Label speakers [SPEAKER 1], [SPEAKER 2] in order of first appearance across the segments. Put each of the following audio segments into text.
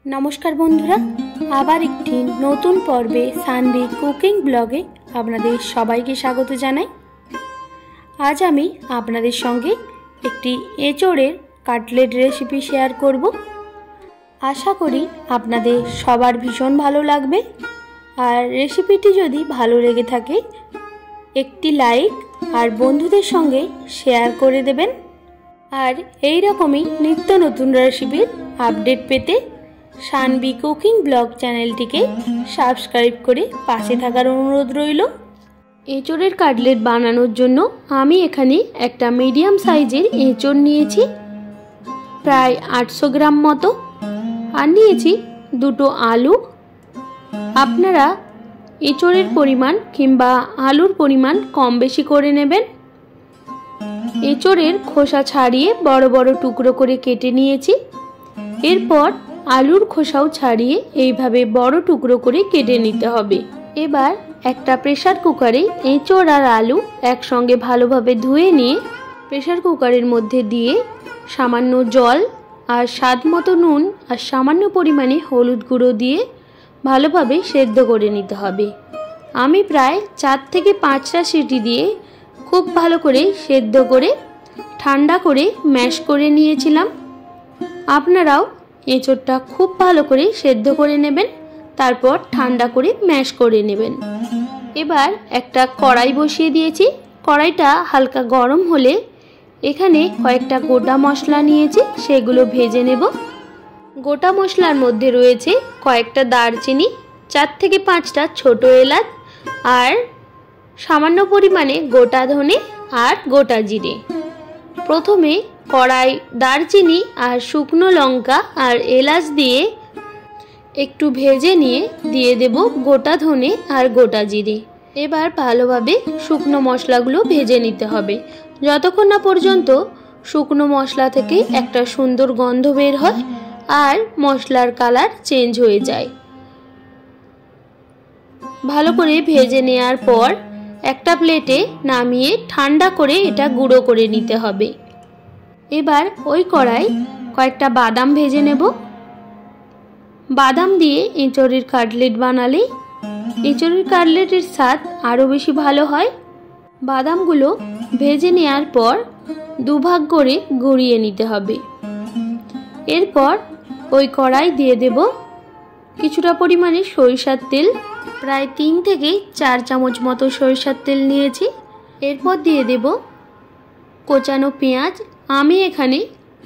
[SPEAKER 1] नमस्कार बंधुरा आबार एकटी नतून पर्वे सानवी कुकिंग ब्लगे आपनादेर सबाइके स्वागत जानाई। आज आमी आपनादेर संगे एकटी एचोड़ेर काटलेट रेसिपि शेयर करब। आशा करी आपनादेर सबार भीषण भालो लागबे। और रेसिपिटी यदि भालो लेगे थाके एकटी लाइक और बंधुदेर संगे शेयर करे देबेन। और एई रकमई नित्य नतून रेसिपिर आपडेट पेते सानवी कुकिंग ब्लग चैनलटिके सबस्क्राइब करे पाशे थाकार अनुरोध रइल। एचोड़ेर काटलेट बानानोर जोन्नो आमी एखाने एकटा मीडियम साइजेर एचोड़ नियेछि प्राय 800 ग्राम मतो और नियेछि दुटो आलू। आपनारा एचोड़ेर परिमाण किंबा आलुर परिमाण कम बेशी करे नेबेन। एचोड़ेर खोसा छाड़िए बड़ बड़ टुकरो करे केटे नियेछि। एरपर आलुर खोसाओ छाड़िए एइभावे बड़ टुकरो करे केटे निते हबे। एबार एकटा प्रेसार कुकारे एचोड़ और आलू एकसंगे भालोभावे धुए निये प्रेसार कुकारेर मध्य दिए सामान्य जल और स्वादमतो नुन और सामान्य परिमाणे हलुद गुঁড়ো दिए भालोभावे सेদ্ধ करे निते हबे। आमी प्राय 4 থেকে 5टा सीटी दिए खूब भालो करे सेদ্ধ करे ठंडा करे मैश करे नियेछिलाम। आपनाराओ एचोड़टा खूब भालो करे सेদ্ধ करे नेबेन, तारपर ठंडा करे मैश करे नेबेन। एबार एकटा कड़ाई बसिए दिएछि। कड़ाईटा हालका गरम होले एखाने कयेकटा गोटा मशला नियेछि, सेगुलो भेजे नेब। गोटा मशलार मध्य रयेछे कयेकटा दारचिनी, 4 থেকে 5टा छोटो एलाच और सामान्य परिमाणे गोटा धने और गोटा जिरे। प्रथमे कड़ाई दारचिनी और शुकनो लंका और एलाच दिए एकटू भेजे निये दिए देब गोटा धने और गोटा जिरे। एबार भालोभावे शुकनो मशलागुलो भेजे निते हबे যতক্ষণ না পর্যন্ত শুকনো মশলা থেকে একটা সুন্দর গন্ধ বের হয় আর মশলার কালার চেঞ্জ হয়ে যায়। ভালো করে ভেজে নেওয়ার পর একটা প্লেটে নামিয়ে ঠান্ডা করে এটা গুঁড়ো করে নিতে হবে। এবার ওই কড়াই কয়েকটা বাদাম ভেজে নেব। বাদাম দিয়ে এঁচোড়ের কাটলেট বানালে এঁচোড়ের কাটলেটের স্বাদ আরও বেশি ভালো হয়। বাদামগুলো ভেজে নেওয়ার পর দুভাগ করে গড়িয়ে নিতে হবে। এরপর ওই কড়াই দিয়ে দেব কিছুটা পরিমাণে সরিষার তেল, প্রায় 3 থেকে 4 চামচ মতো সরিষার তেল নিয়েছি। এরপর দিয়ে দেব কোচানো পেঁয়াজ। আমি এখানে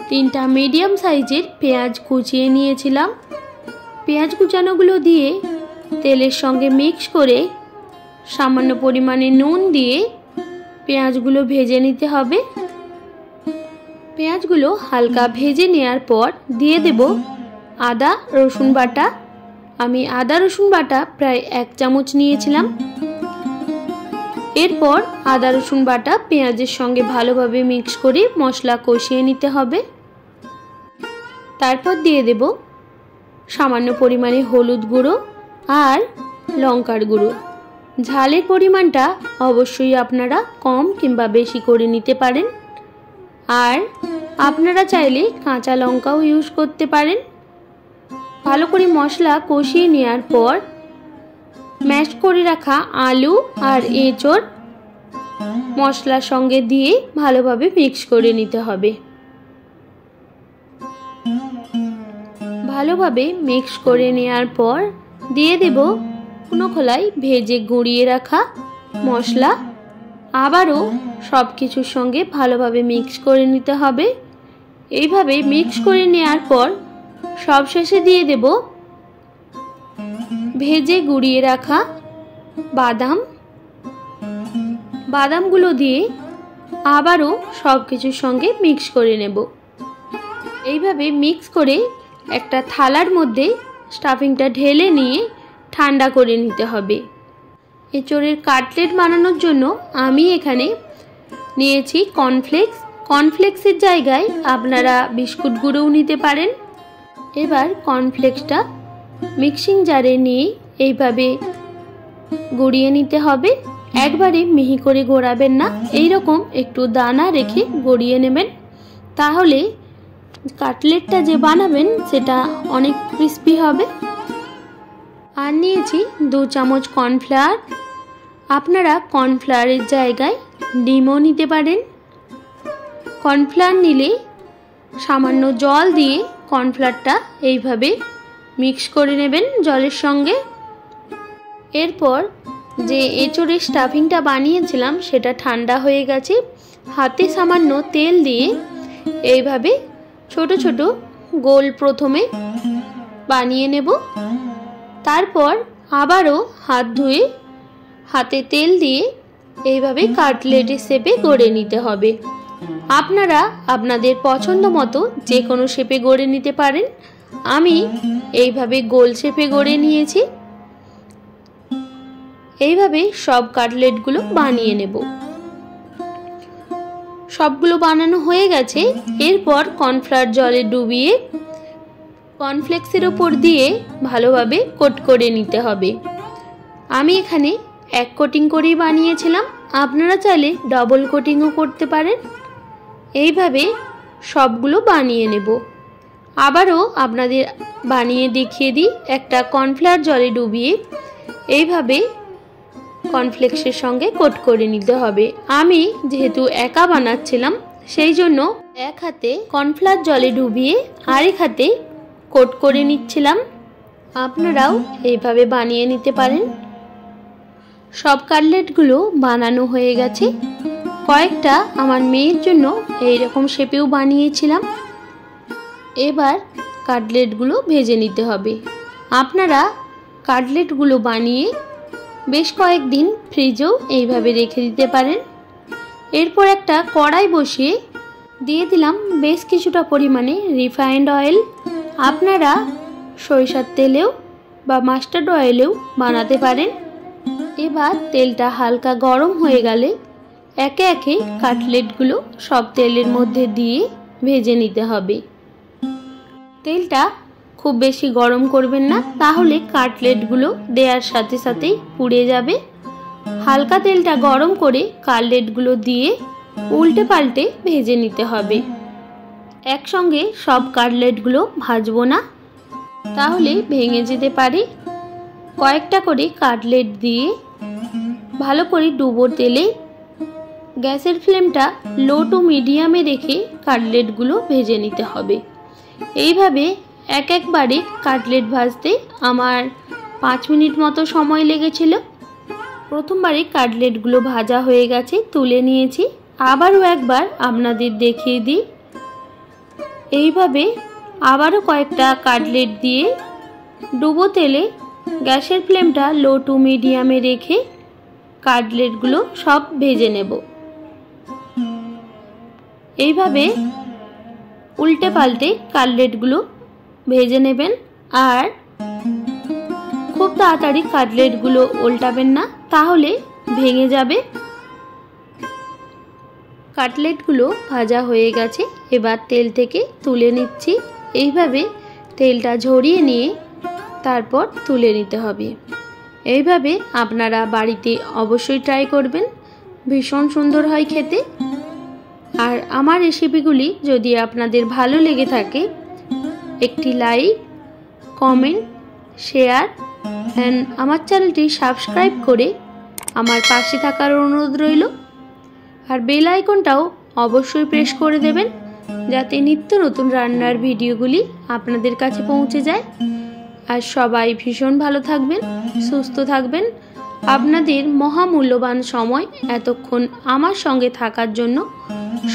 [SPEAKER 1] 3টা মিডিয়াম সাইজের পেঁয়াজ কুচিয়ে নিয়েছিলাম। পেঁয়াজ কুচানোগুলো দিয়ে তেলের সঙ্গে মিক্স করে সামান্য পরিমাণে নুন দিয়ে পেঁয়াজগুলো ভেজে নিতে হবে। পেঁয়াজগুলো হালকা ভেজে নেওয়ার পর দিয়ে দেব আদা রসুন বাটা। আমি আদা রসুন বাটা প্রায় 1 চামচ নিয়েছিলাম। এরপর আদা রসুন বাটা পেঁয়াজের সঙ্গে ভালোভাবে মিক্স করে মশলা কষিয়ে নিতে হবে। তারপর দিয়ে দেব সামান্য পরিমাণে হলুদ গুঁড়ো আর লঙ্কার গুঁড়ো। ঝালের পরিমাণটা অবশ্যই আপনারা কম কিংবা বেশি করে নিতে পারেন। আর আপনারা চাইলে কাঁচা লঙ্কাও ইউজ করতে পারেন। ভালো করে মশলা কষিয়ে নেওয়ার পর ম্যাশ করে রাখা আলু আর এঁচোড় মশলার সঙ্গে দিয়ে ভালোভাবে মিক্স করে নিতে হবে। ভালোভাবে মিক্স করে নেওয়ার পর দিয়ে দেব শুকনো খোলায় ভেজে গুঁড়িয়ে রাখা মশলা। আবারও সব কিছুর সঙ্গে ভালোভাবে মিক্স করে নিতে হবে। এইভাবে মিক্স করে নেওয়ার পর সবশেষে দিয়ে দেব ভেজে গুঁড়িয়ে রাখা বাদাম। বাদামগুলো দিয়ে আবারও সব কিছুর সঙ্গে মিক্স করে নেব। এইভাবে মিক্স করে একটা থালার মধ্যে স্টাফিংটা ঢেলে নিয়ে ঠান্ডা করে নিতে হবে। এঁচোড়ের কাটলেট বানানোর জন্য আমি এখানে নিয়েছি কর্নফ্লেক্স। কর্নফ্লেক্সের জায়গায় আপনারা বিস্কুট গুঁড়োও নিতে পারেন। এবার কর্নফ্লেক্সটা মিক্সিং জারে নিয়ে এইভাবে গড়িয়ে নিতে হবে। একবারে মিহি করে গড়াবেন না, এই রকম একটু দানা রেখে গড়িয়ে নেবেন। তাহলে কাটলেটটা যে বানাবেন সেটা অনেক ক্রিস্পি হবে। আর নিয়েছি 2 চামচ কর্নফ্লাওয়ার। আপনারা কর্নফ্লাওয়ারের জায়গায় ডিমও নিতে পারেন। কর্নফ্লাওয়ার নিলে সামান্য জল দিয়ে কর্নফ্লাওয়ারটা এইভাবে মিক্স করে নেবেন জলের সঙ্গে। এরপর যে এঁচোড়ের স্টাফিংটা বানিয়েছিলাম সেটা ঠান্ডা হয়ে গেছে। হাতে সামান্য তেল দিয়ে এইভাবে ছোট ছোট গোল প্রথমে বানিয়ে নেব। তারপর আবারও হাত ধুয়ে হাতে তেল দিয়ে এইভাবে কাটলেটের শেপে গড়ে নিতে হবে। আপনারা আপনাদের পছন্দ মতো যে কোনো শেপে গড়ে নিতে পারেন। আমি এইভাবে গোল শেপে গড়ে নিয়েছি। এইভাবে সব কাটলেটগুলো বানিয়ে নেব। সবগুলো বানানো হয়ে গেছে। এরপর কর্নফ্লাওয়ার জলে ডুবিয়ে কর্নফ্লেক্সের উপর দিয়ে ভালোভাবে কোট করে নিতে হবে। আমি এখানে 1 কোটিং করেই বানিয়েছিলাম, আপনারা চাইলে ডবল কোটিংও করতে পারেন। এইভাবে সবগুলো বানিয়ে নেব। আবারও আপনাদের বানিয়ে দেখিয়ে দিই। একটা কর্নফ্লাওয়ার জলে ডুবিয়ে এইভাবে কর্নফ্লেক্সের সঙ্গে কোট করে নিতে হবে। আমি যেহেতু একা বানাচ্ছিলাম সেই জন্য এক হাতে কর্নফ্লাওয়ার জলে ডুবিয়ে আরেক হাতে কোট করে নিচ্ছিলাম। আপনারাও এইভাবে বানিয়ে নিতে পারেন। সব কাটলেটগুলো বানানো হয়ে গেছে। কয়েকটা আমার মেয়ের জন্য এইরকম শেপেও বানিয়েছিলাম। এবার কাটলেটগুলো ভেজে নিতে হবে। আপনারা কাটলেটগুলো বানিয়ে বেশ কয়েকদিন ফ্রিজেও এইভাবে রেখে দিতে পারেন। এরপর একটা কড়াই বসিয়ে দিয়ে দিলাম বেশ কিছুটা পরিমাণে রিফাইন্ড অয়েল। আপনারা সরিষার তেলেও বা মাস্টার্ড অয়েলেও বানাতে পারেন। এবার তেলটা হালকা গরম হয়ে গেলে একে একে কাটলেটগুলো সব তেলের মধ্যে দিয়ে ভেজে নিতে হবে। তেলটা খুব বেশি গরম করবেন না, তাহলে কাটলেটগুলো দেওয়ার সাথে সাথেই পুড়ে যাবে। হালকা তেলটা গরম করে কাটলেটগুলো দিয়ে উল্টে পাল্টে ভেজে নিতে হবে। একসঙ্গে সব কাটলেটগুলো ভাজবো না, তাহলে ভেঙে যেতে পারে। কয়েকটা করে কাটলেট দিয়ে ভালো করে ডুবো তেলে গ্যাসের ফ্লেমটা লো টু মিডিয়ামে রেখে কাটলেটগুলো ভেজে নিতে হবে। এইভাবে একবারে কাটলেট ভাজতে আমার 5 মিনিট মতো সময় লেগেছিল। প্রথমবারে কাটলেটগুলো ভাজা হয়ে গেছে, তুলে নিয়েছি। আবারও একবার আপনাদের দেখিয়ে দিই। এইভাবে আবারও কয়েকটা কাটলেট দিয়ে ডুবো তেলে গ্যাসের ফ্লেমটা লো টু মিডিয়ামে রেখে কাটলেটগুলো সব ভেজে নেব। এইভাবে উল্টে পাল্টে কাটলেটগুলো ভেজে নেবেন। আর খুব তাড়াতাড়ি কাটলেটগুলো উল্টাবেন না, তাহলে ভেঙে যাবে। কাটলেটগুলো ভাজা হয়ে গেছে, এবার তেল থেকে তুলে নিচ্ছি। এইভাবে তেলটা ঝরিয়ে নিয়ে তারপর তুলে নিতে হবে। এইভাবে আপনারা বাড়িতে অবশ্যই ট্রাই করবেন, ভীষণ সুন্দর হয় খেতে। আর আমার রেসিপিগুলি যদি আপনাদের ভালো লেগে থাকে একটি লাইক, কমেন্ট, শেয়ার অ্যান্ড আমার চ্যানেলটি সাবস্ক্রাইব করে আমার পাশে থাকার অনুরোধ রইল। আর বেল আইকনটাও অবশ্যই প্রেস করে দেবেন, যাতে নিত্য নতুন রান্নার ভিডিওগুলি আপনাদের কাছে পৌঁছে যায়। আর সবাই ভীষণ ভালো থাকবেন, সুস্থ থাকবেন। আপনাদের মহামূল্যবান সময় এতক্ষণ আমার সঙ্গে থাকার জন্য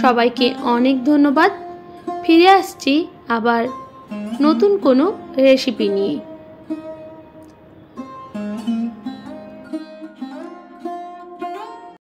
[SPEAKER 1] সবাইকে অনেক ধন্যবাদ। ফিরে আসছি আবার নতুন কোনো রেসিপি নিয়ে।